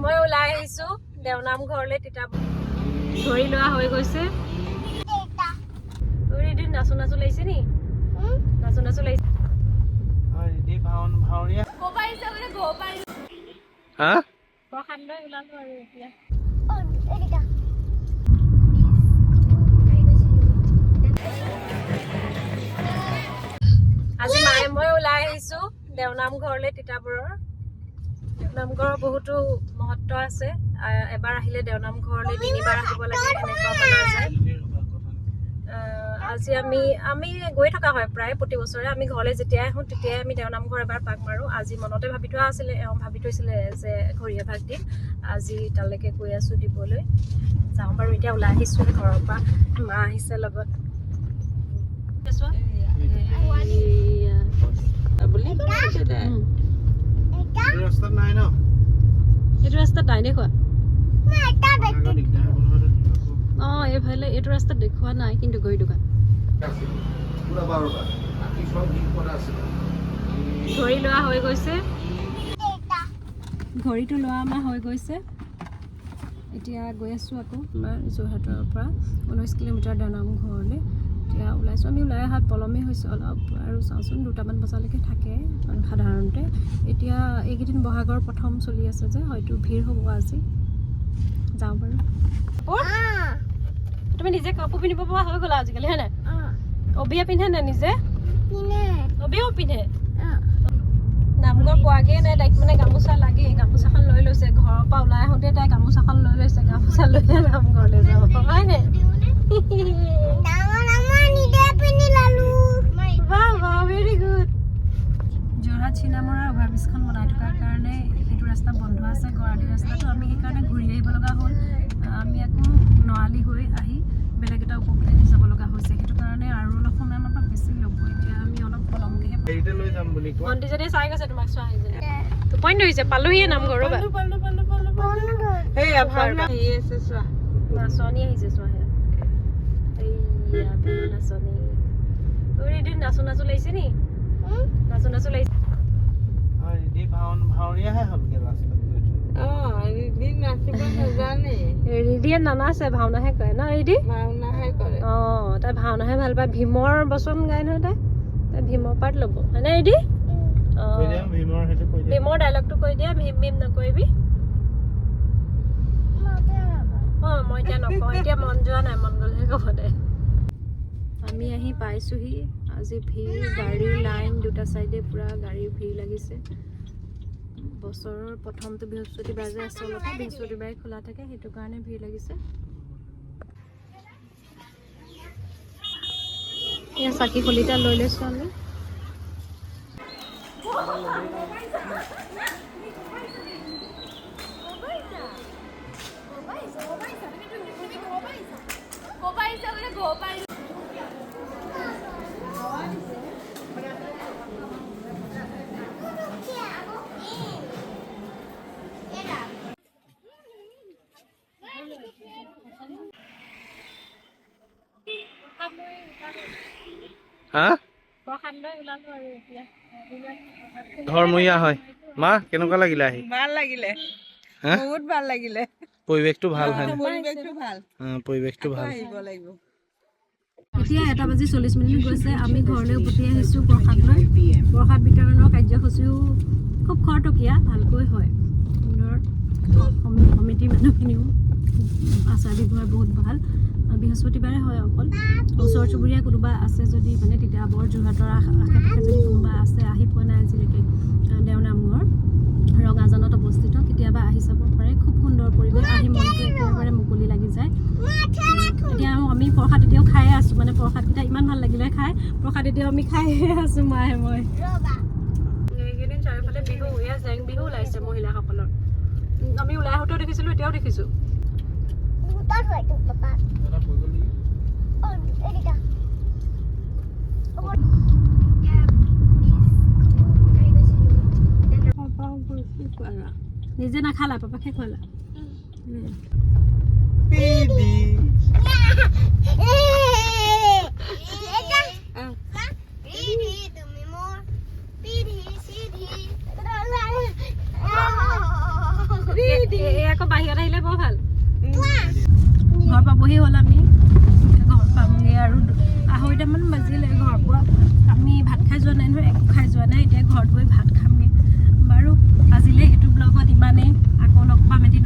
মই ওলাই আহিছো দেউনামঘৰলৈ তিতা ধৰি লোৱা হৈ গৈছে এদিন নাচো নাচো লাগিছে নি নাচো নাচো লাগিছে হা প্ৰসাদ লৈ ওলালো আৰু এতিয়া আজি মায়ে মই ওলাই আহিছো দেউনামঘৰলৈ তিতাবৰৰ দেউনামঘৰৰ বহুতো মহত্ব আছে এবাৰ আহিলে দেউনামঘৰলৈ তিনিবাৰ আহিব লাগে এনেকুৱা মানা যায় আজি আমি গৈ থকা হয় প্ৰায় প্ৰতি বছৰে আমি ঘৰলৈ যেতিয়াই আহোঁ তেতিয়াই আমি দেউনামঘৰ এবাৰ পাক মাৰোঁ আজি মনতে ভাবি থোৱা আছিলে ভাবি থৈছিলে যে ঘৰীয়া ভাগ দিম আজি তালৈকে গৈ আছোঁ দিবলৈ যাওঁ বাৰু এতিয়া ওলাই আহিছোঁ ঘৰৰ পৰা মা আহিছে লগত এইটো ৰাস্তাত নাই দেখুৱা অঁ এইফালে এইটো ৰাস্তাত দেখুওৱা নাই কিন্তু গৈ দোকান ঘড়ী লোৱা হৈ গৈছে ঘড়ীটো লোৱা আমাৰ হৈ গৈছে এতিয়া গৈ আছোঁ আকৌ আমাৰ যোৰহাটৰ পৰা 19 কিলোমিটাৰ দেউনামঘৰলৈ এতিয়া ওলাইছোঁ আমি ওলাই অহাত পলমেই হৈছে অলপ আৰু চাওঁচোন 2টামান বজালৈকে থাকে সাধাৰণতে এতিয়া এইকেইদিন বহাগৰ প্ৰথম চলি আছে যে হয়তো ভিৰ হ'ব আজি যাওঁ বাৰু তুমি নিজে কাপোৰ পিন্ধিব পৰা হৈ গ'লা আজিকালি হয় নাই অবিয়া পিন্ধে নে নিজে অবিয়াও পিন্ধে নামঘৰ পোৱাগৈ নাই তাইক মানে গামোচা লাগে গামোচাখন লৈ লৈছে ঘৰৰ পৰা ওলাই আহোঁতে তাই গামোচাখন লৈ লৈছে গামোচা লৈ নামঘৰলৈ যাব হয় নে ভেৰি গুড যোৰহাট চিনামৰা অভাৰব্ৰিজখন বনাই থকাৰ কাৰণে সেইটো ৰাস্তা বন্ধ আছে গৰালি ৰাস্তাটো আমি সেইকাৰণে ঘূৰি আহিব লগা হ'ল আমি আকৌ নৱালি হৈ আহি বেলেগ এটা উপকূলেদি যাব লগা হৈছে সেইটো কাৰণে আৰু অলপ সময় আমাৰ পৰা বেছি ল'ব এতিয়া আমি অলপ পলমকৈহে ভণ্টিজনী চাই গৈছে তোমাক চোৱাহিজনী টোপনি ধৰিছে পালোহিয়ে নামঘৰ ৰ'বা নাচনী আহিছে চোৱা নাচনী এদিন নাচো নাচো লাগিছে নি নাচো নাচো লাগিছে ৰিদিয়ে নানাচে ভাওনাহে কৰে ন ৰিদি অঁ তাই ভাওনাহে ভাল পায় ভীমৰ বচন গায় নহয় তাই ভীমৰ পাৰ্ট ল'ব হয়নে ৰিদি অঁ ভীমৰ ডাইলগটো কৈ দিয়া ভীম ভীম নকৰিবি অঁ মই এতিয়া নকওঁ এতিয়া মন যোৱা নাই মন গ'লেহে ক'ব দে আমি আহি পাইছোঁহি আজি ভিৰ গাড়ীৰ লাইন দুটা চাইডে পূৰা গাড়ীৰ ভিৰ লাগিছে বছৰৰ প্ৰথমটো বৃহস্পতিবাৰ যে আচলতে বৃহস্পতিবাৰে খোলা থাকে সেইটো কাৰণে ভিৰ লাগিছে এয়া চাকি খলিটা লৈ লৈছোঁ আমি ঘৰমূৰীয়া হয় মা কেনেকুৱা লাগিলে আহি ভাল লাগিলে বহুত ভাল লাগিলে পৰিৱেশটো ভাল হয় পৰিৱেশটো ভাল আহিব লাগিব এতিয়া 1:40 গৈছে আমি ঘৰলৈ উভতি আহিছোঁ প্ৰসাদ লৈ প্ৰসাদ বিতৰণৰ কাৰ্যসূচীও খুব খৰতকীয়া ভালকৈ হয় সুন্দৰ সমিতিৰ মানুহখিনিও আচাৰ ব্যৱহাৰ বহুত ভাল বৃহস্পতিবাৰে হয় অকল ওচৰ চুবুৰীয়া কোনোবা আছে যদি মানে তেতিয়া বৰ যোৰহাটৰ আশে পাশে যদি কোনোবা আছে আহি পোৱা নাই আজিলৈকে দেউনামঘৰ ৰঙাজানত অৱস্থিত কেতিয়াবা আহি চাব পাৰে খুব সুন্দৰ পৰিৱেশ আহি মনটো একেবাৰে মুকলি লাগি যায় এতিয়া আমি প্ৰসাদ এতিয়াও খায়ে আছোঁ মানে প্ৰসাদকেইটা ইমান ভাল লাগিলে খাই প্ৰসাদ এতিয়াও আমি খায়ে আছোঁ মায়ে মই এইকেইদিন চাৰিওফালে বিহু এয়া জেং বিহু ওলাইছে মহিলাসকলৰ আমি ওলাই আহোঁতেও দেখিছিলোঁ এতিয়াও দেখিছোঁ নিজে নাখালা পাপাকে খোৱালা এই আকৌ বাহিৰত আহিলে বৰ ভাল ঘৰ পাবহি হ'ল আমি ঘৰ পামগৈ আৰু 2:30মান বাজিলে ঘৰ পোৱা আমি ভাত খাই যোৱা নাই নহয় একো খাই যোৱা নাই এতিয়া ঘৰত গৈ ভাত খামগৈ বাৰু আজিলৈ এইটো ব্লগত ইমানেই আকৌ লগ পাম এদিন